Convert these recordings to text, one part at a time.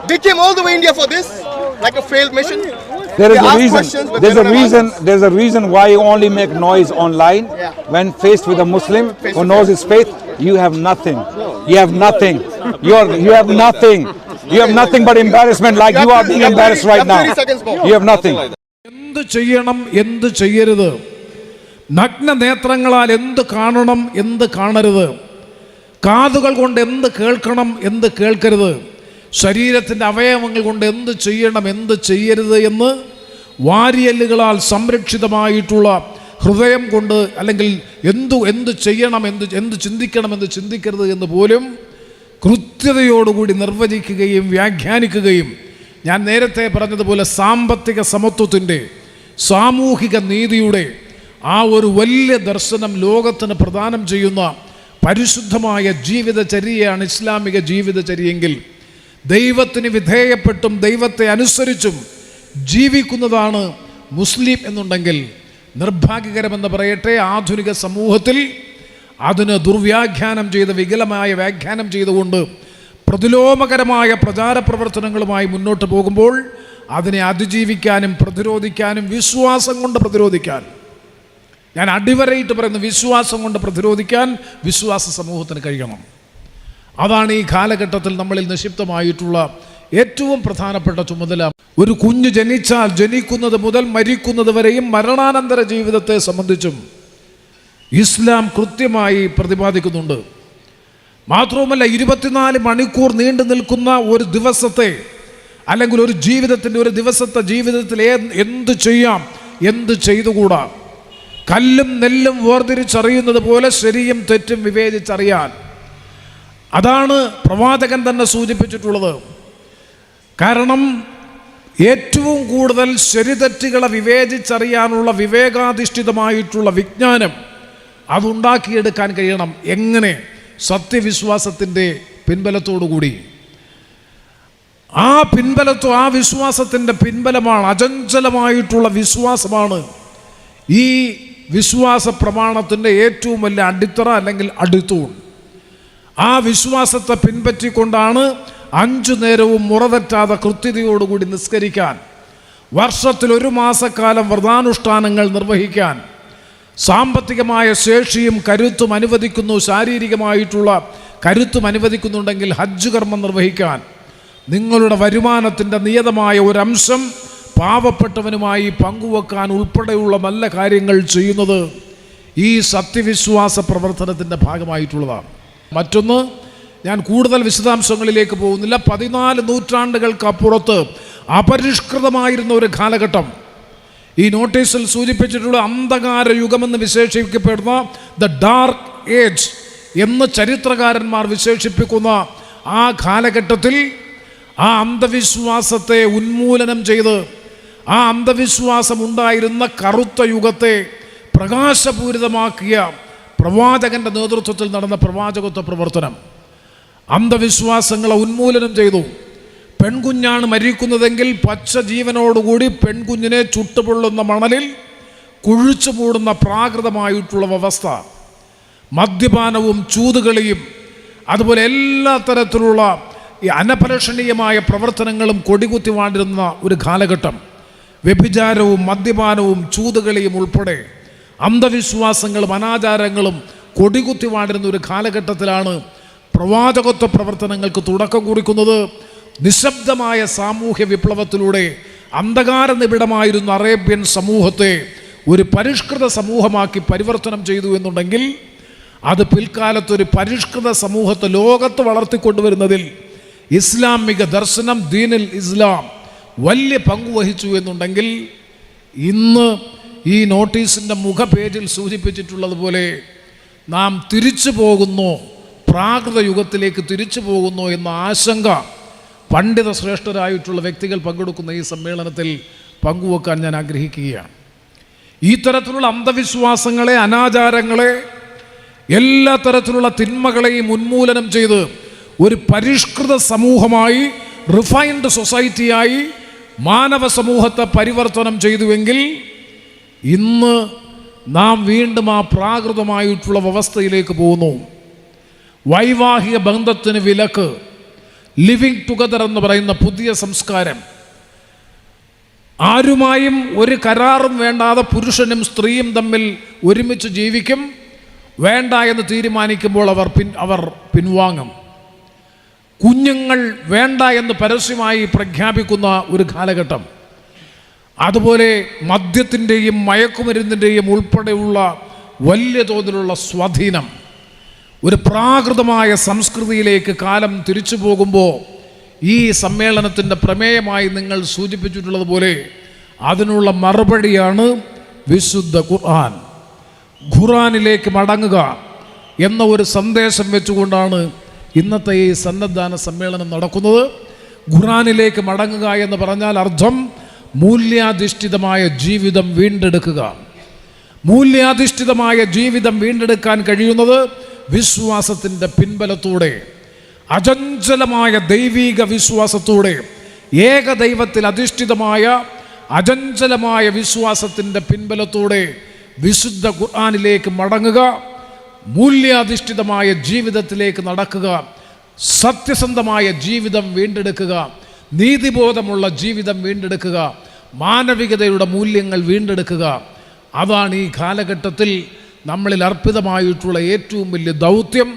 They came all the way India for this, like a failed mission. There is a reason. There's a reason why you only make noise online. When faced with a Muslim who knows his faith, you have nothing. You have nothing. You have nothing. You have nothing but embarrassment, like you are being embarrassed right now. You have nothing. എന്ത് ചെയ്യണം, എന്ത് ചെയ്യരുത്, നഗ്ന നേത്രങ്ങളാൽ എന്ത് കാണണം, എന്ത് കാണരുത്, കാതുകൾ കൊണ്ട് എന്ത് കേൾക്കണം, എന്ത് കേൾക്കരുത്, ശരീരത്തിൻ്റെ അവയവങ്ങൾ കൊണ്ട് എന്ത് ചെയ്യണം, എന്ത് ചെയ്യരുത് എന്ന് വാരിയല്ലുകളാൽ സംരക്ഷിതമായിട്ടുള്ള ഹൃദയം കൊണ്ട്, അല്ലെങ്കിൽ എന്ത് ചെയ്യണം, എന്ത് ചിന്തിക്കണം, എന്ത് ചിന്തിക്കരുത് എന്ന് പോലും കൃത്യതയോടുകൂടി നിർവചിക്കുകയും വ്യാഖ്യാനിക്കുകയും, ഞാൻ നേരത്തെ പറഞ്ഞതുപോലെ സാമ്പത്തിക സമത്വത്തിൻ്റെ, സാമൂഹിക നീതിയുടെ ആ ഒരു വലിയ ദർശനം ലോകത്തിന് പ്രദാനം ചെയ്യുന്ന പരിശുദ്ധമായ ജീവിതചര്യയാണ് ഇസ്ലാമിക ജീവിതചര്യയെങ്കിൽ, ദൈവത്തിന് വിധേയപ്പെട്ടും ദൈവത്തെ അനുസരിച്ചും ജീവിക്കുന്നതാണ് മുസ്ലിം എന്നുണ്ടെങ്കിൽ, നിർഭാഗ്യകരമെന്ന് പറയട്ടെ, ആധുനിക സമൂഹത്തിൽ അതിന് ദുർവ്യാഖ്യാനം ചെയ്ത്, വികലമായ വ്യാഖ്യാനം ചെയ്തുകൊണ്ട് പ്രതിലോമകരമായ പ്രചാര പ്രവർത്തനങ്ങളുമായി മുന്നോട്ട് പോകുമ്പോൾ അതിനെ അതിജീവിക്കാനും പ്രതിരോധിക്കാനും, വിശ്വാസം കൊണ്ട് പ്രതിരോധിക്കാൻ, ഞാൻ അടിവരയിട്ട് പറയുന്നു, വിശ്വാസം കൊണ്ട് പ്രതിരോധിക്കാൻ വിശ്വാസ സമൂഹത്തിന് കഴിയണം. അതാണ് ഈ കാലഘട്ടത്തിൽ നമ്മളിൽ നിക്ഷിപ്തമായിട്ടുള്ള ഏറ്റവും പ്രധാനപ്പെട്ട ചുമതല. ഒരു കുഞ്ഞ് ജനിച്ചാൽ ജനിക്കുന്നത് മുതൽ മരിക്കുന്നത് വരെയും മരണാനന്തര ജീവിതത്തെ സംബന്ധിച്ചും ഇസ്ലാം കൃത്യമായി പ്രതിപാദിക്കുന്നുണ്ട്. മാത്രവുമല്ല, 24 മണിക്കൂർ നീണ്ടു നിൽക്കുന്ന ഒരു ദിവസത്തെ, അല്ലെങ്കിൽ ഒരു ജീവിതത്തിൻ്റെ ഒരു ദിവസത്തെ ജീവിതത്തിൽ എന്ത് ചെയ്യാം, എന്ത് ചെയ്തുകൂടാ, കല്ലും നെല്ലും വേർതിരിച്ചറിയുന്നത് പോലെ ശരിയും തെറ്റും വിവേചിച്ചറിയാൻ, അതാണ് പ്രവാചകൻ തന്നെ സൂചിപ്പിച്ചിട്ടുള്ളത്. കാരണം ഏറ്റവും കൂടുതൽ ശരിതെറ്റുകളെ വിവേചിച്ചറിയാനുള്ള വിവേകാധിഷ്ഠിതമായിട്ടുള്ള വിജ്ഞാനം അതുണ്ടാക്കിയെടുക്കാൻ കഴിയണം. എങ്ങനെ? സത്യവിശ്വാസത്തിൻ്റെ പിൻബലത്തോടുകൂടി. ആ വിശ്വാസത്തിൻ്റെ പിൻബലമാണ്, അചഞ്ചലമായിട്ടുള്ള വിശ്വാസമാണ് ഈ വിശ്വാസ പ്രമാണത്തിൻ്റെ ഏറ്റവും വലിയ അടിത്തറ, അല്ലെങ്കിൽ അടിത്തൂൺ. ആ വിശ്വാസത്തെ പിൻപറ്റിക്കൊണ്ടാണ് 5 നേരവും മുറതെറ്റാതെ കൃത്യതയോടുകൂടി നിസ്കരിക്കാൻ, വർഷത്തിൽ 1 മാസക്കാലം വ്രതാനുഷ്ഠാനങ്ങൾ നിർവഹിക്കാൻ സാമ്പത്തികമായ ശേഷിയും കരുത്തും അനുവദിക്കുന്നു, ശാരീരികമായിട്ടുള്ള കരുത്തും അനുവദിക്കുന്നുണ്ടെങ്കിൽ ഹജ്ജ് കർമ്മം നിർവഹിക്കാൻ, നിങ്ങളുടെ വരുമാനത്തിൻ്റെ നിയതമായ ഒരംശം പാവപ്പെട്ടവനുമായി പങ്കുവെക്കാൻ ഉൾപ്പെടെയുള്ള നല്ല കാര്യങ്ങൾ ചെയ്യുന്നത് ഈ സത്യവിശ്വാസ പ്രവർത്തനത്തിൻ്റെ ഭാഗമായിട്ടുള്ളതാണ്. മറ്റൊന്ന്, ഞാൻ കൂടുതൽ വിശദാംശങ്ങളിലേക്ക് പോകുന്നില്ല, 14 നൂറ്റാണ്ടുകൾക്കപ്പുറത്ത് അപരിഷ്കൃതമായിരുന്ന ഒരു കാലഘട്ടം, ഈ നോട്ടീസിൽ സൂചിപ്പിച്ചിട്ടുള്ള അന്ധകാര യുഗമെന്ന് വിശേഷിക്കപ്പെടുന്ന ദ ഡാർക്ക് ഏജ് എന്ന് ചരിത്രകാരന്മാർ വിശേഷിപ്പിക്കുന്ന ആ കാലഘട്ടത്തിൽ ആ അന്ധവിശ്വാസത്തെ ഉന്മൂലനം ചെയ്ത്, ആ അന്ധവിശ്വാസം ഉണ്ടായിരുന്ന കറുത്ത യുഗത്തെ പ്രകാശപൂരിതമാക്കിയ പ്രവാചകന്റെ നേതൃത്വത്തിൽ നടന്ന പ്രവാചകത്വ പ്രവർത്തനം അന്ധവിശ്വാസങ്ങളെ ഉന്മൂലനം ചെയ്തു. പെൺകുഞ്ഞാണ് മരിക്കുന്നതെങ്കിൽ പച്ച ജീവനോടുകൂടി പെൺകുഞ്ഞിനെ ചുട്ടുപൊള്ളുന്ന മണലിൽ കുഴിച്ചു മൂടുന്ന പ്രാകൃതമായിട്ടുള്ള വ്യവസ്ഥ, മദ്യപാനവും ചൂതുകളിയും അതുപോലെ എല്ലാ തരത്തിലുള്ള ഈ അനപലഷണീയമായ പ്രവർത്തനങ്ങളും കൊടികുത്തി വാണ്ടിരുന്ന ഒരു കാലഘട്ടം, വ്യഭിചാരവും മദ്യപാനവും ചൂതുകളിയും ഉൾപ്പെടെ അന്ധവിശ്വാസങ്ങളും അനാചാരങ്ങളും കൊടികുത്തി വാണ്ടിരുന്ന ഒരു കാലഘട്ടത്തിലാണ് പ്രവാചകത്വ പ്രവർത്തനങ്ങൾക്ക് തുടക്കം കുറിക്കുന്നത്. നിശബ്ദമായ സാമൂഹ്യ വിപ്ലവത്തിലൂടെ അന്ധകാര നിബിഡമായിരുന്ന അറേബ്യൻ സമൂഹത്തെ ഒരു പരിഷ്കൃത സമൂഹമാക്കി പരിവർത്തനം ചെയ്തു എന്നുണ്ടെങ്കിൽ, അത് പിൽക്കാലത്തൊരു പരിഷ്കൃത സമൂഹത്തെ ലോകത്ത് വളർത്തിക്കൊണ്ടുവരുന്നതിൽ ഇസ്ലാമിക ദർശനം, ദീനുൽ ഇസ്ലാം വലിയ പങ്കുവഹിച്ചു എന്നുണ്ടെങ്കിൽ, ഇന്ന് ഈ നോട്ടീസിൻ്റെ മുഖപേജിൽ സൂചിപ്പിച്ചിട്ടുള്ളതുപോലെ നാം തിരിച്ചു പോകുന്നു, പ്രാകൃത യുഗത്തിലേക്ക് തിരിച്ചു പോകുന്നു എന്ന ആശങ്ക പണ്ഡിത ശ്രേഷ്ഠരായിട്ടുള്ള വ്യക്തികൾ പങ്കെടുക്കുന്ന ഈ സമ്മേളനത്തിൽ പങ്കുവെക്കാൻ ഞാൻ ആഗ്രഹിക്കുകയാണ്. ഈ തരത്തിലുള്ള അന്ധവിശ്വാസങ്ങളെ, അനാചാരങ്ങളെ, എല്ലാ തരത്തിലുള്ള തിന്മകളെയും ഉന്മൂലനം ചെയ്ത് ഒരു പരിഷ്കൃത സമൂഹമായി, റിഫൈൻഡ് സൊസൈറ്റിയായി മാനവ സമൂഹത്തെ പരിവർത്തനം ചെയ്തുവെങ്കിൽ, ഇന്ന് നാം വീണ്ടും ആ പ്രാകൃതമായിട്ടുള്ള വ്യവസ്ഥയിലേക്ക് പോകുന്നു. വൈവാഹിക ബന്ധത്തിന് വിലക്ക്, ലിവിങ് ടുഗദർ എന്ന് പറയുന്ന പുതിയ സംസ്കാരം. ആരുമായും ഒരു കരാറും വേണ്ടാതെ പുരുഷനും സ്ത്രീയും തമ്മിൽ ഒരുമിച്ച് ജീവിക്കും. വേണ്ട എന്ന് തീരുമാനിക്കുമ്പോൾ അവർ പിൻവാങ്ങും. കുഞ്ഞുങ്ങൾ വേണ്ട എന്ന് പരസ്യമായി പ്രഖ്യാപിക്കുന്ന ഒരു കാലഘട്ടം. അതുപോലെ മദ്യത്തിൻ്റെയും മയക്കുമരുന്നിൻ്റെയും ഉൾപ്പെടെയുള്ള വലിയ തോതിലുള്ള സ്വാധീനം. ഒരു പ്രാകൃതമായ സംസ്കൃതിയിലേക്ക് കാലം തിരിച്ചു പോകുമ്പോൾ ഈ സമ്മേളനത്തിൻ്റെ പ്രമേയമായി നിങ്ങൾ സൂചിപ്പിച്ചിട്ടുള്ളതുപോലെ അതിനുള്ള മറുപടിയാണ് വിശുദ്ധ ഖുർആൻ. ഖുർആനിലേക്ക് മടങ്ങുക എന്ന ഒരു സന്ദേശം വെച്ചുകൊണ്ടാണ് ഇന്നത്തെ ഈ സന്നദ്ധാന സമ്മേളനം നടക്കുന്നത്. ഖുർആനിലേക്ക് മടങ്ങുക എന്ന് പറഞ്ഞാൽ അർത്ഥം മൂല്യാധിഷ്ഠിതമായ ജീവിതം വീണ്ടെടുക്കുക. മൂല്യാധിഷ്ഠിതമായ ജീവിതം വീണ്ടെടുക്കാൻ കഴിയുന്നത് വിശ്വാസത്തിൻ്റെ പിൻബലത്തോടെ, അചഞ്ചലമായ ദൈവീക വിശ്വാസത്തോടെ, ഏകദൈവത്തിൽ അധിഷ്ഠിതമായ അചഞ്ചലമായ വിശ്വാസത്തിൻ്റെ പിൻബലത്തോടെ വിശുദ്ധ ഖുർആനിലേക്ക് മടങ്ങുക, മൂല്യാധിഷ്ഠിതമായ ജീവിതത്തിലേക്ക് നടക്കുക, സത്യസന്ധമായ ജീവിതം വീണ്ടെടുക്കുക, നീതിബോധമുള്ള ജീവിതം വീണ്ടെടുക്കുക, മാനവികതയുടെ മൂല്യങ്ങൾ വീണ്ടെടുക്കുക. അതാണ് ഈ കാലഘട്ടത്തിൽ നമ്മളിൽ അർപ്പിതമായിട്ടുള്ള ഏറ്റവും വലിയ ദൗത്യം,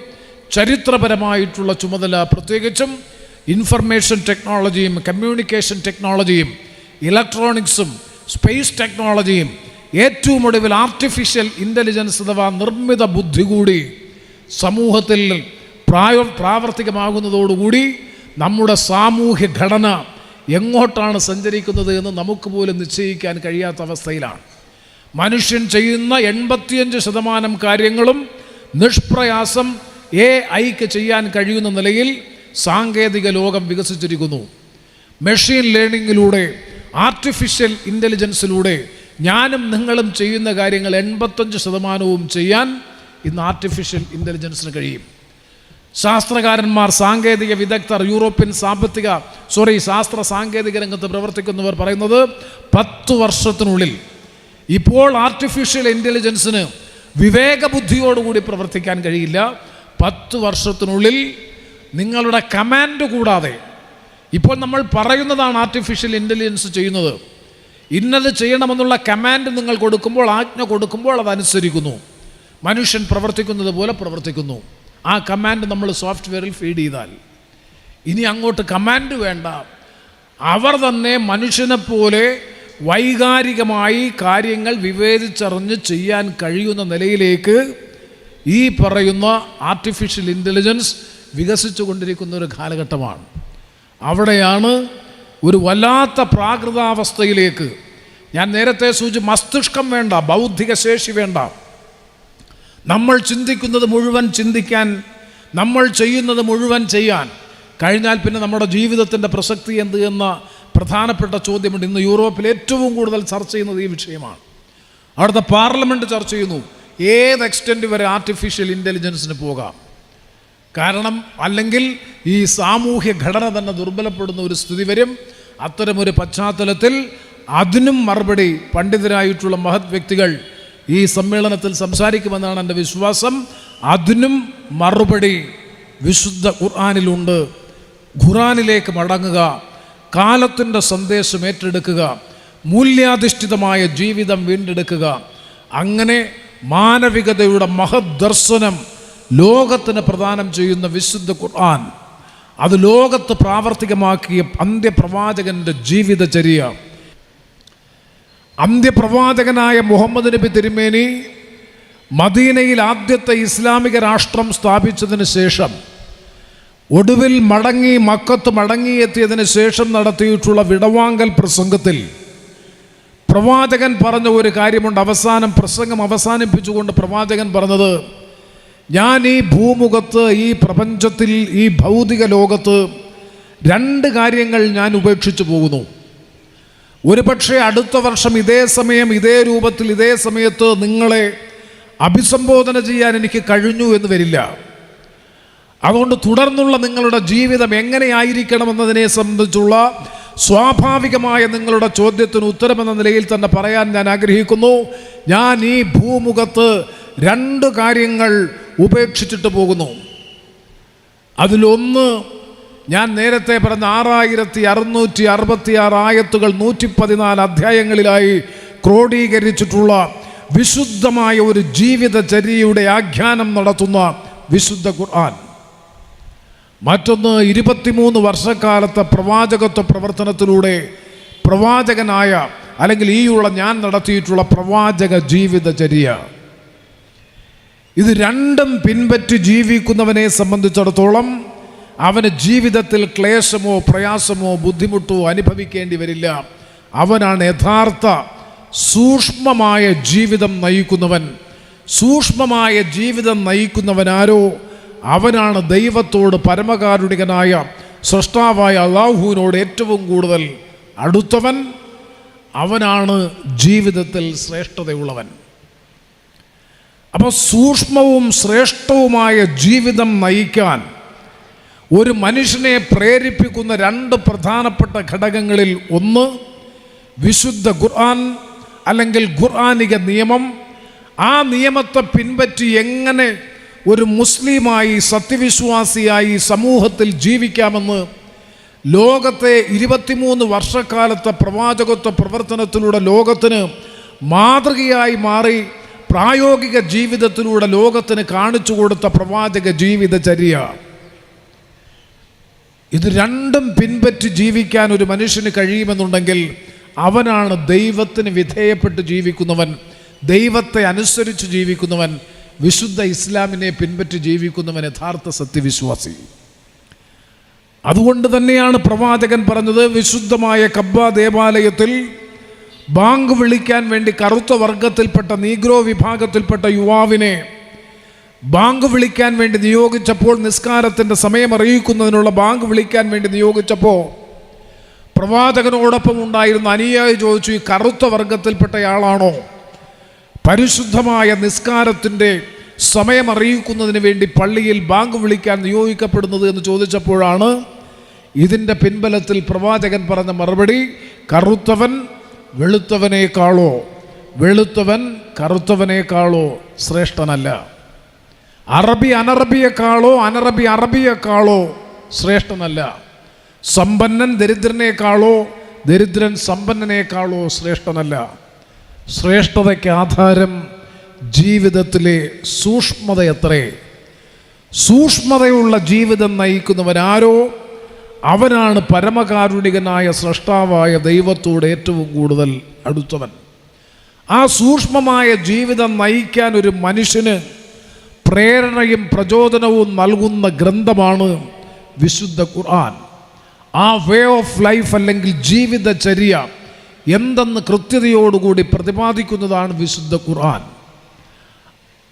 ചരിത്രപരമായിട്ടുള്ള ചുമതല. പ്രത്യേകിച്ചും ഇൻഫർമേഷൻ ടെക്നോളജിയും കമ്മ്യൂണിക്കേഷൻ ടെക്നോളജിയും ഇലക്ട്രോണിക്സും സ്പേസ് ടെക്നോളജിയും ഏറ്റവും ഒടുവിൽ ആർട്ടിഫിഷ്യൽ ഇൻ്റലിജൻസ് അഥവാ നിർമ്മിത ബുദ്ധി കൂടി സമൂഹത്തിൽ പ്രാവർത്തികമാകുന്നതോടുകൂടി നമ്മുടെ സാമൂഹ്യ ഘടന എങ്ങോട്ടാണ് സഞ്ചരിക്കുന്നത് എന്ന് നമുക്ക് പോലും നിശ്ചയിക്കാൻ കഴിയാത്ത അവസ്ഥയിലാണ്. മനുഷ്യൻ ചെയ്യുന്ന 85% കാര്യങ്ങളും നിഷ്പ്രയാസം AI-ക്ക് ചെയ്യാൻ കഴിയുന്ന നിലയിൽ സാങ്കേതിക ലോകം വികസിച്ചിരിക്കുന്നു. മെഷീൻ ലേണിങ്ങിലൂടെ, ആർട്ടിഫിഷ്യൽ ഇൻ്റലിജൻസിലൂടെ ഞാനും നിങ്ങളും ചെയ്യുന്ന കാര്യങ്ങൾ 85% ചെയ്യാൻ ഇന്ന് ആർട്ടിഫിഷ്യൽ ഇൻ്റലിജൻസിന് കഴിയും. ശാസ്ത്രകാരന്മാർ, സാങ്കേതിക വിദഗ്ധർ, യൂറോപ്യൻ ശാസ്ത്ര സാങ്കേതിക രംഗത്ത് പ്രവർത്തിക്കുന്നവർ പറയുന്നത് 10 വർഷത്തിനുള്ളിൽ, ഇപ്പോൾ ആർട്ടിഫിഷ്യൽ ഇൻ്റലിജൻസിന് വിവേകബുദ്ധിയോടുകൂടി പ്രവർത്തിക്കാൻ കഴിയില്ല. 10 വർഷത്തിനുള്ളിൽ നിങ്ങളുടെ കമാൻഡ് കൂടാതെ, ഇപ്പോൾ നമ്മൾ പറയുന്നതാണ് ആർട്ടിഫിഷ്യൽ ഇൻ്റലിജൻസ് ചെയ്യുന്നത്. ഇന്നത് ചെയ്യണമെന്നുള്ള കമാൻഡ് നിങ്ങൾ കൊടുക്കുമ്പോൾ, ആജ്ഞ കൊടുക്കുമ്പോൾ അതനുസരിക്കുന്നു. മനുഷ്യൻ പ്രവർത്തിക്കുന്നത് പോലെ പ്രവർത്തിക്കുന്നു. ആ കമാൻഡ് നമ്മൾ സോഫ്റ്റ്വെയറിൽ ഫീഡ് ചെയ്താൽ ഇനി അങ്ങോട്ട് കമാൻഡ് വേണ്ട. അവർ തന്നെ മനുഷ്യനെ പോലെ വൈകാരികമായി കാര്യങ്ങൾ വിവേചിച്ചറിഞ്ഞ് ചെയ്യാൻ കഴിയുന്ന നിലയിലേക്ക് ഈ പറയുന്ന ആർട്ടിഫിഷ്യൽ ഇൻ്റലിജൻസ് വികസിച്ചു കൊണ്ടിരിക്കുന്ന ഒരു കാലഘട്ടമാണ്. അവിടെയാണ് ഒരു വല്ലാത്ത പ്രാകൃതാവസ്ഥയിലേക്ക്, ഞാൻ നേരത്തെ മസ്തിഷ്കം വേണ്ട, ബൗദ്ധിക ശേഷി വേണ്ട, നമ്മൾ ചിന്തിക്കുന്നത് മുഴുവൻ ചിന്തിക്കാൻ, നമ്മൾ ചെയ്യുന്നത് മുഴുവൻ ചെയ്യാൻ കഴിഞ്ഞാൽ പിന്നെ നമ്മുടെ ജീവിതത്തിൻ്റെ പ്രസക്തി എന്ത് എന്ന പ്രധാനപ്പെട്ട ചോദ്യമുണ്ട്. ഇന്ന് യൂറോപ്പിൽ ഏറ്റവും കൂടുതൽ ചർച്ച ചെയ്യുന്നത് ഈ വിഷയമാണ്. അവിടുത്തെ പാർലമെൻറ്റ് ചർച്ച ചെയ്യുന്നു ഏത് എക്സ്റ്റെൻറ്റ് വരെ ആർട്ടിഫിഷ്യൽ ഇൻ്റലിജൻസിന് പോകാം. കാരണം അല്ലെങ്കിൽ ഈ സാമൂഹ്യ ഘടന തന്നെ ദുർബലപ്പെടുന്ന ഒരു സ്ഥിതി വരും. അത്തരമൊരു പശ്ചാത്തലത്തിൽ അതിനും മറുപടി പണ്ഡിതരായിട്ടുള്ള മഹത് വ്യക്തികൾ ഈ സമ്മേളനത്തിൽ സംസാരിക്കുമെന്നാണ് എൻ്റെ വിശ്വാസം. അതിനും മറുപടി വിശുദ്ധ ഖുർആനിലുണ്ട്. ഖുർആനിലേക്ക് മടങ്ങുക, കാലത്തിൻ്റെ സന്ദേശം ഏറ്റെടുക്കുക, മൂല്യാധിഷ്ഠിതമായ ജീവിതം വീണ്ടെടുക്കുക. അങ്ങനെ മാനവികതയുടെ മഹത് ദർശനം ലോകത്തിന് പ്രദാനം ചെയ്യുന്ന വിശുദ്ധ ഖുർആൻ, അത് ലോകത്ത് പ്രാവർത്തികമാക്കിയ അന്ത്യപ്രവാചകൻ്റെ ജീവിതചര്യ. അന്ത്യപ്രവാചകനായ മുഹമ്മദ് നബി തിരുമേനി മദീനയിൽ ആദ്യത്തെ ഇസ്ലാമിക രാഷ്ട്രം സ്ഥാപിച്ചതിന് ശേഷം, ഒടുവിൽ മക്കത്ത് മടങ്ങിയെത്തിയതിന് ശേഷം നടത്തിയിട്ടുള്ള വിടവാങ്കൽ പ്രസംഗത്തിൽ പ്രവാചകൻ പറഞ്ഞ ഒരു കാര്യമുണ്ട്. പ്രസംഗം അവസാനിപ്പിച്ചുകൊണ്ട് പ്രവാചകൻ പറഞ്ഞത്, ഞാൻ ഈ ഭൂമുഖത്ത്, ഈ പ്രപഞ്ചത്തിൽ, ഈ ഭൗതിക ലോകത്ത് 2 കാര്യങ്ങൾ ഞാൻ ഉപേക്ഷിച്ചു പോകുന്നു. ഒരുപക്ഷെ അടുത്ത വർഷം ഇതേ സമയം, ഇതേ രൂപത്തിൽ, ഇതേ സമയത്ത് നിങ്ങളെ അഭിസംബോധന ചെയ്യാൻ എനിക്ക് കഴിഞ്ഞു എന്ന് വരില്ല. അതുകൊണ്ട് തുടർന്നുള്ള നിങ്ങളുടെ ജീവിതം എങ്ങനെയായിരിക്കണമെന്നതിനെ സംബന്ധിച്ചുള്ള സ്വാഭാവികമായ നിങ്ങളുടെ ചോദ്യത്തിന് ഉത്തരമെന്ന നിലയിൽ തന്നെ പറയാൻ ഞാൻ ആഗ്രഹിക്കുന്നു. ഞാൻ ഈ ഭൂമുഖത്ത് 2 കാര്യങ്ങൾ ഉപേക്ഷിച്ചിട്ട് പോകുന്നു. അതിലൊന്ന് ഞാൻ നേരത്തെ പറഞ്ഞ 6666 ആയത്തുകൾ 114 അധ്യായങ്ങളിലായി ക്രോഡീകരിച്ചിട്ടുള്ള വിശുദ്ധമായ ഒരു ജീവിതചര്യയുടെ ആഖ്യാനം നടത്തുന്ന വിശുദ്ധ ഖുർആൻ. മറ്റൊന്ന് 23 വർഷക്കാലത്തെ പ്രവാചകത്വ പ്രവർത്തനത്തിലൂടെ പ്രവാചകനായ അല്ലെങ്കിൽ ഞാൻ നടത്തിയിട്ടുള്ള പ്രവാചക ജീവിതചര്യ. ഇത് രണ്ടും പിൻപറ്റി ജീവിക്കുന്നവനെ സംബന്ധിച്ചിടത്തോളം അവന് ജീവിതത്തിൽ ക്ലേശമോ പ്രയാസമോ ബുദ്ധിമുട്ടോ അനുഭവിക്കേണ്ടി വരില്ല. അവനാണ് യഥാർത്ഥ സൂക്ഷ്മമായ ജീവിതം നയിക്കുന്നവൻ. സൂക്ഷ്മമായ ജീവിതം നയിക്കുന്നവനാരോ അവനാണ് ദൈവത്തോട് പരമകാരുണികനായ സൃഷ്ടാവായ അല്ലാഹുവിനോട് ഏറ്റവും കൂടുതൽ അടുത്തവൻ. അവനാണ് ജീവിതത്തിൽ ശ്രേഷ്ഠതയുള്ളവൻ. അപ്പോൾ സൂക്ഷ്മവും ശ്രേഷ്ഠവുമായ ജീവിതം നയിക്കാൻ ഒരു മനുഷ്യനെ പ്രേരിപ്പിക്കുന്ന 2 പ്രധാനപ്പെട്ട ഘടകങ്ങളിൽ ഒന്ന് വിശുദ്ധ ഖുർആൻ അല്ലെങ്കിൽ ഖുർആനിക നിയമം. ആ നിയമത്തെ പിൻപറ്റി എങ്ങനെ ഒരു മുസ്ലിമായി സത്യവിശ്വാസിയായി സമൂഹത്തിൽ ജീവിക്കാമെന്ന് ലോകത്തെ 23 വർഷക്കാലത്തെ പ്രവാചകത്വ പ്രവർത്തനത്തിലൂടെ ലോകത്തിന് മാതൃകയായി മാറി പ്രായോഗിക ജീവിതത്തിലൂടെ ലോകത്തിന് കാണിച്ചു കൊടുത്ത പ്രവാചക ജീവിതചര്യ. ഇത് രണ്ടും പിൻപറ്റി ജീവിക്കാൻ ഒരു മനുഷ്യന് കഴിയുമെന്നുണ്ടെങ്കിൽ അവനാണ് ദൈവത്തിന് വിധേയപ്പെട്ട് ജീവിക്കുന്നവൻ, ദൈവത്തെ അനുസരിച്ച് ജീവിക്കുന്നവൻ, വിശുദ്ധ ഇസ്ലാമിനെ പിൻപറ്റി ജീവിക്കുന്നവൻ യഥാർത്ഥ സത്യവിശ്വാസി. അതുകൊണ്ട് തന്നെയാണ് പ്രവാചകൻ പറഞ്ഞത്, വിശുദ്ധമായ കബ്ബ ദേവാലയത്തിൽ ബാങ്ക് വിളിക്കാൻ വേണ്ടി കറുത്ത വർഗത്തിൽപ്പെട്ട നീഗ്രോ വിഭാഗത്തിൽപ്പെട്ട യുവാവിനെ ബാങ്ക് വിളിക്കാൻ വേണ്ടി നിയോഗിച്ചപ്പോൾ, നിസ്കാരത്തിൻ്റെ സമയം അറിയിക്കുന്നതിനുള്ള ബാങ്ക് വിളിക്കാൻ വേണ്ടി നിയോഗിച്ചപ്പോൾ പ്രവാചകനോടൊപ്പം ഉണ്ടായിരുന്ന അനുയായി ചോദിച്ചു, ഈ കറുത്ത വർഗത്തിൽപ്പെട്ടയാളാണോ പരിശുദ്ധമായ നിസ്കാരത്തിൻ്റെ സമയം അറിയിക്കുന്നതിന് വേണ്ടി പള്ളിയിൽ ബാങ്ക് വിളിക്കാൻ നിയോഗിക്കപ്പെടുന്നത് എന്ന് ചോദിച്ചപ്പോഴാണ് ഇതിൻ്റെ പിൻബലത്തിൽ പ്രവാചകൻ പറഞ്ഞ മറുപടി, കറുത്തവൻ വെളുത്തവനേക്കാളോ വെളുത്തവൻ കറുത്തവനേക്കാളോ ശ്രേഷ്ഠനല്ല. അറബി അനറബിയേക്കാളോ അനറബി അറബിയേക്കാളോ ശ്രേഷ്ഠനല്ല. സമ്പന്നൻ ദരിദ്രനേക്കാളോ ദരിദ്രൻ സമ്പന്നനേക്കാളോ ശ്രേഷ്ഠനല്ല. ശ്രേഷ്ഠതയ്ക്ക് ആധാരം ജീവിതത്തിലെ സൂക്ഷ്മതയത്രേ. സൂക്ഷ്മതയുള്ള ജീവിതം നയിക്കുന്നവനാരോ അവനാണ് പരമകാരുണികനായ സ്രഷ്ടാവായ ദൈവത്തോട് ഏറ്റവും കൂടുതൽ അടുത്തവൻ. ആ സൂക്ഷ്മമായ ജീവിതം നയിക്കാൻ ഒരു മനുഷ്യന് പ്രേരണയും പ്രചോദനവും നൽകുന്ന ഗ്രന്ഥമാണ് വിശുദ്ധ ഖുർആൻ. ആ വേ ഓഫ് ലൈഫ് അല്ലെങ്കിൽ ജീവിതചര്യ എന്തെന്ന് കൃത്യതയോടുകൂടി പ്രതിപാദിക്കുന്നതാണ് വിശുദ്ധ ഖുർആൻ.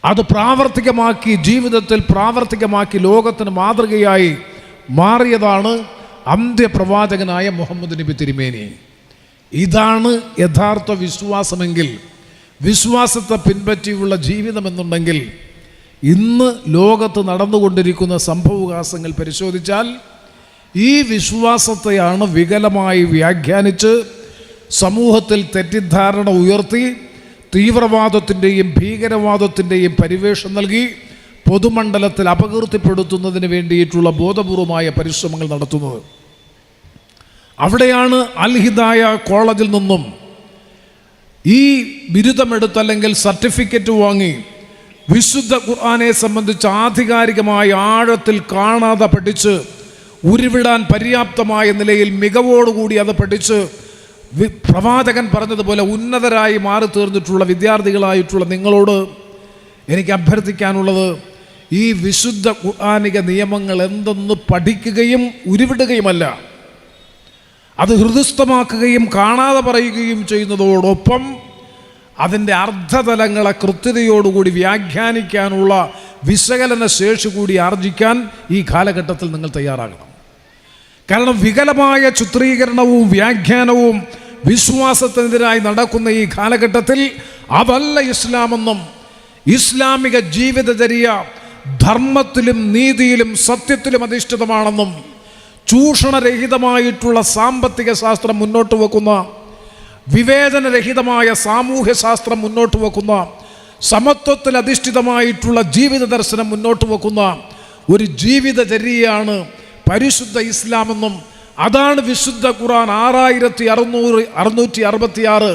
അത് പ്രാവർത്തികമാക്കി ജീവിതത്തിൽ പ്രാവർത്തികമാക്കി ലോകത്തിന് മാതൃകയായി മാറിയതാണ് അന്ത്യപ്രവാചകനായ മുഹമ്മദ് നബി തിരുമേനി. ഇതാണ് യഥാർത്ഥ വിശ്വാസമെങ്കിൽ, വിശ്വാസത്തെ പിൻപറ്റിയുള്ള ജീവിതമെന്നുണ്ടെങ്കിൽ ഇന്ന് ലോകത്ത് നടന്നുകൊണ്ടിരിക്കുന്ന സംഭവവികാസങ്ങൾ പരിശോധിച്ചാൽ ഈ വിശ്വാസത്തെയാണ് വികലമായി വ്യാഖ്യാനിച്ച് സമൂഹത്തിൽ തെറ്റിദ്ധാരണ ഉയർത്തി തീവ്രവാദത്തിൻ്റെയും ഭീകരവാദത്തിൻ്റെയും പരിവേഷം നൽകി പൊതുമണ്ഡലത്തിൽ അപകീർത്തിപ്പെടുത്തുന്നതിന് വേണ്ടിയിട്ടുള്ള ബോധപൂർവമായ പരിശ്രമങ്ങൾ നടത്തുന്നത്. അവിടെയാണ് അൽ ഹിദായ കോളേജിൽ നിന്നും ഈ ബിരുദമെടുത്തല്ലെങ്കിൽ സർട്ടിഫിക്കറ്റ് വാങ്ങി വിശുദ്ധ ഖുർആനെ സംബന്ധിച്ച് ആധികാരികമായ ആഴത്തിൽ കാണാതെ പഠിച്ച് ഉരുവിടാൻ പര്യാപ്തമായ നിലയിൽ മികവോടുകൂടി അത് പഠിച്ച് പ്രവാചകൻ പറഞ്ഞതുപോലെ ഉന്നതരായി മാറി തീർന്നിട്ടുള്ള വിദ്യാർത്ഥികളായിട്ടുള്ള നിങ്ങളോട് എനിക്ക് അഭ്യർത്ഥിക്കാനുള്ളത്, ഈ വിശുദ്ധ ഖുർആനിക നിയമങ്ങൾ എന്തെന്ന് പഠിക്കുകയും ഉരുവിടുകയുമല്ല, അത് ഹൃദയസ്ഥമാക്കുകയും കാണാതെ പറയുകയും ചെയ്യുന്നതോടൊപ്പം അതിൻ്റെ അർത്ഥതലങ്ങളെ കൃത്യതയോടുകൂടി വ്യാഖ്യാനിക്കാനുള്ള വിശകലന ശേഷി കൂടി ആർജിക്കാൻ ഈ കാലഘട്ടത്തിൽ നിങ്ങൾ തയ്യാറാകണം. കാരണം വികലമായ ചിത്രീകരണവും വ്യാഖ്യാനവും വിശ്വാസത്തിനെതിരായി നടക്കുന്ന ഈ കാലഘട്ടത്തിൽ അതല്ല ഇസ്ലാമെന്നും ഇസ്ലാമിക ജീവിതചര്യ ധർമ്മത്തിലും നീതിയിലും സത്യത്തിലും അധിഷ്ഠിതമാണെന്നും ചൂഷണരഹിതമായിട്ടുള്ള സാമ്പത്തിക ശാസ്ത്രം മുന്നോട്ട് വെക്കുന്ന, വിവേചനരഹിതമായ സാമൂഹ്യ ശാസ്ത്രം മുന്നോട്ട് വെക്കുന്ന, സമത്വത്തിൽ അധിഷ്ഠിതമായിട്ടുള്ള ജീവിത ദർശനം മുന്നോട്ട് വെക്കുന്ന ഒരു ജീവിതചര്യയാണ് പരിശുദ്ധ ഇസ്ലാമെന്നും അതാണ് വിശുദ്ധ ഖുർആൻ 6666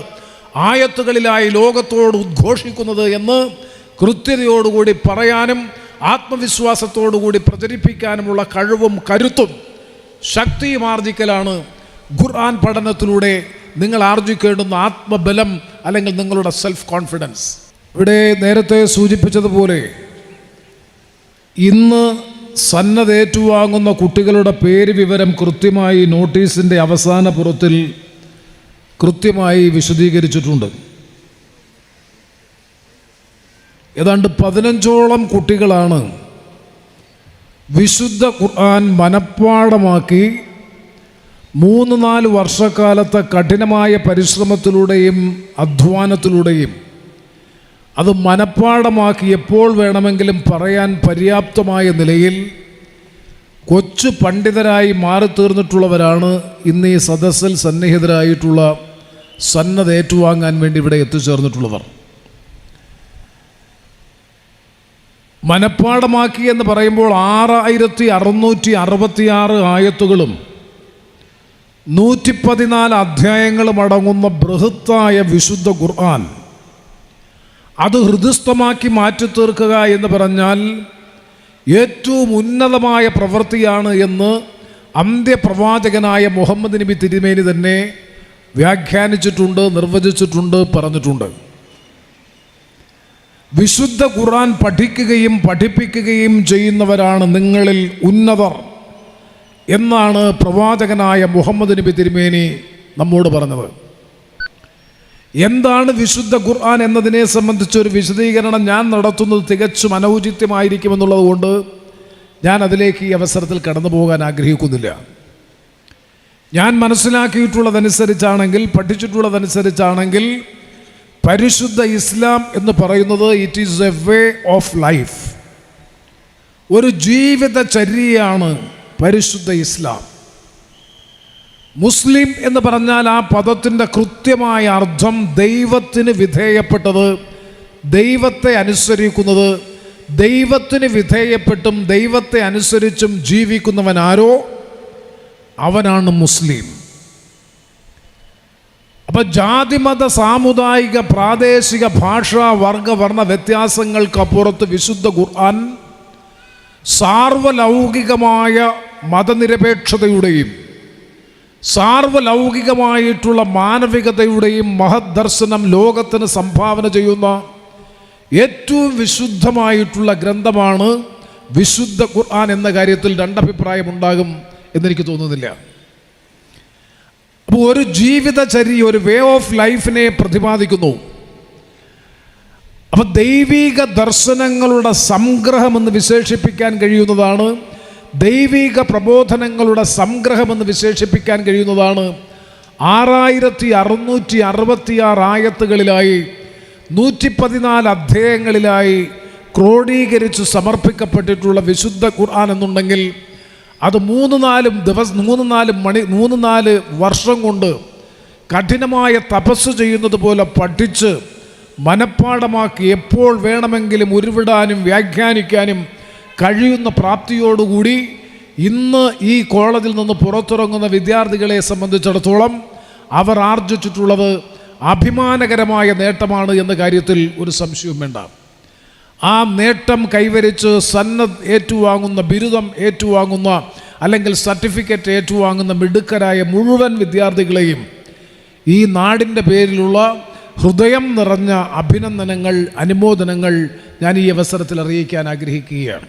ആയത്തുകളിലായി ലോകത്തോട് ഉദ്ഘോഷിക്കുന്നത് എന്ന് കൃത്യതയോടുകൂടി പറയാനും ആത്മവിശ്വാസത്തോടുകൂടി പ്രചരിപ്പിക്കാനുമുള്ള കഴിവും കരുത്തും ശക്തിയും ആർജിക്കലാണ് ഖുർആൻ പഠനത്തിലൂടെ നിങ്ങൾ ആർജിക്കേണ്ടുന്ന ആത്മബലം അല്ലെങ്കിൽ നിങ്ങളുടെ സെൽഫ് കോൺഫിഡൻസ്. ഇവിടെ നേരത്തെ സൂചിപ്പിച്ചതുപോലെ ഇന്ന് സന്നദ്ധ ഏറ്റുവാങ്ങുന്ന കുട്ടികളുടെ പേര് വിവരം കൃത്യമായി നോട്ടീസിൻ്റെ അവസാന പുറത്തിൽ കൃത്യമായി വിശദീകരിച്ചിട്ടുണ്ട്. ഏതാണ്ട് 15ഓളം കുട്ടികളാണ് വിശുദ്ധ ഖുർആൻ മനഃപ്പാഠമാക്കി 3-4 വർഷക്കാലത്തെ കഠിനമായ പരിശ്രമത്തിലൂടെയും അധ്വാനത്തിലൂടെയും അത് മനഃപ്പാഠമാക്കി എപ്പോൾ വേണമെങ്കിലും പറയാൻ പര്യാപ്തമായ നിലയിൽ കൊച്ചു പണ്ഡിതരായി മാറിത്തീർന്നിട്ടുള്ളവരാണ് ഇന്ന് ഈ സദസ്സിൽ സന്നിഹിതരായിട്ടുള്ള സന്നദ്ധ ഏറ്റുവാങ്ങാൻ വേണ്ടി ഇവിടെ എത്തിച്ചേർന്നിട്ടുള്ളവർ. മനഃപ്പാഠമാക്കി എന്ന് പറയുമ്പോൾ 6666 ആയത്തുകളും 114 അധ്യായങ്ങളും അടങ്ങുന്ന ബൃഹത്തായ വിശുദ്ധ ഖുർആൻ അത് ഹൃദയസ്ഥമാക്കി മാറ്റിത്തീർക്കുക എന്ന് പറഞ്ഞാൽ ഏറ്റവും ഉന്നതമായ പ്രവൃത്തിയാണ് എന്ന് അന്ത്യപ്രവാചകനായ മുഹമ്മദ് നബി തിരുമേനി തന്നെ വ്യാഖ്യാനിച്ചിട്ടുണ്ട്, നിർവചിച്ചിട്ടുണ്ട്, പറഞ്ഞിട്ടുണ്ട്. വിശുദ്ധ ഖുർആൻ പഠിക്കുകയും പഠിപ്പിക്കുകയും ചെയ്യുന്നവരാണ് നിങ്ങളിൽ ഉന്നതർ എന്നാണ് പ്രവാചകനായ മുഹമ്മദ് നബി തിരുമേനി നമ്മോട് പറഞ്ഞത്. എന്താണ് വിശുദ്ധ ഖുർആൻ എന്നതിനെ സംബന്ധിച്ചൊരു വിശദീകരണം ഞാൻ നടത്തുന്നത് തികച്ചും അനൗചിത്യമായിരിക്കുമെന്നുള്ളത് കൊണ്ട് ഞാൻ അതിലേക്ക് ഈ അവസരത്തിൽ കടന്നു പോകാൻ ആഗ്രഹിക്കുന്നില്ല. ഞാൻ മനസ്സിലാക്കിയിട്ടുള്ളതനുസരിച്ചാണെങ്കിൽ, പഠിച്ചിട്ടുള്ളതനുസരിച്ചാണെങ്കിൽ പരിശുദ്ധ ഇസ്ലാം എന്ന് പറയുന്നത് it is a way of life, ഒരു ജീവിതചര്യയാണ് പരിശുദ്ധ ഇസ്ലാം. മുസ്ലിം എന്ന് പറഞ്ഞാൽ ആ പദത്തിൻ്റെ കൃത്യമായ അർത്ഥം ദൈവത്തിന് വിധേയപ്പെട്ടത്, ദൈവത്തെ അനുസരിക്കുന്നത്, ദൈവത്തിന് വിധേയപ്പെട്ടും ദൈവത്തെ അനുസരിച്ചും ജീവിക്കുന്നവനാരോ അവനാണ് മുസ്ലിം. അപ്പം ജാതിമത സാമുദായിക പ്രാദേശിക ഭാഷാ വർഗ വർണ്ണ വ്യത്യാസങ്ങൾക്കപ്പുറത്ത് വിശുദ്ധ ഖുർആൻ സാർവലൗകികമായ മതനിരപേക്ഷതയുടെയും സാർവലൗകികമായിട്ടുള്ള മാനവികതയുടെയും മഹദ് ദർശനം ലോകത്തിന് സംഭാവന ചെയ്യുന്ന ഏറ്റവും വിശുദ്ധമായിട്ടുള്ള ഗ്രന്ഥമാണ് വിശുദ്ധ ഖുർആൻ എന്ന കാര്യത്തിൽ രണ്ടഭിപ്രായമുണ്ടാകും എന്നെനിക്ക് തോന്നുന്നില്ല. അപ്പോൾ ഒരു ജീവിതചര്യ, ഒരു വേ ഓഫ് ലൈഫിനെ പ്രതിപാദിക്കുന്നു. അപ്പം ദൈവിക ദർശനങ്ങളുടെ സംഗ്രഹമെന്ന് വിശേഷിപ്പിക്കാൻ കഴിയുന്നതാണ്, ദൈവിക പ്രബോധനങ്ങളുടെ സംഗ്രഹമെന്ന് വിശേഷിപ്പിക്കാൻ കഴിയുന്നതാണ് 6666 ആയത്തുകളിലായി 114 അധ്യായങ്ങളിലായി ക്രോഡീകരിച്ച് സമർപ്പിക്കപ്പെട്ടിട്ടുള്ള വിശുദ്ധ ഖുർആൻ എന്നുണ്ടെങ്കിൽ അത് 3-4 വർഷം കൊണ്ട് കഠിനമായ തപസ് ചെയ്യുന്നത് പോലെ പഠിച്ച് മനഃപ്പാഠമാക്കി എപ്പോൾ വേണമെങ്കിലും ഉരുവിടാനും വ്യാഖ്യാനിക്കാനും കഴിയുന്ന പ്രാപ്തിയോടുകൂടി ഇന്ന് ഈ കോളേജിൽ നിന്ന് പുറത്തിറങ്ങുന്ന വിദ്യാർത്ഥികളെ സംബന്ധിച്ചിടത്തോളം അവർ ആർജിച്ചിട്ടുള്ളത് അഭിമാനകരമായ നേട്ടമാണ് എന്ന കാര്യത്തിൽ ഒരു സംശയവും വേണ്ട. ആ നേട്ടം കൈവരിച്ച് സന്നദ്ധ ഏറ്റുവാങ്ങുന്ന, ബിരുദം ഏറ്റുവാങ്ങുന്ന അല്ലെങ്കിൽ സർട്ടിഫിക്കറ്റ് ഏറ്റുവാങ്ങുന്ന മിടുക്കരായ മുഴുവൻ വിദ്യാർത്ഥികളെയും ഈ നാടിൻ്റെ പേരിലുള്ള ഹൃദയം നിറഞ്ഞ അഭിനന്ദനങ്ങൾ, അനുമോദനങ്ങൾ ഞാൻ ഈ അവസരത്തിൽ അറിയിക്കാൻ ആഗ്രഹിക്കുകയാണ്.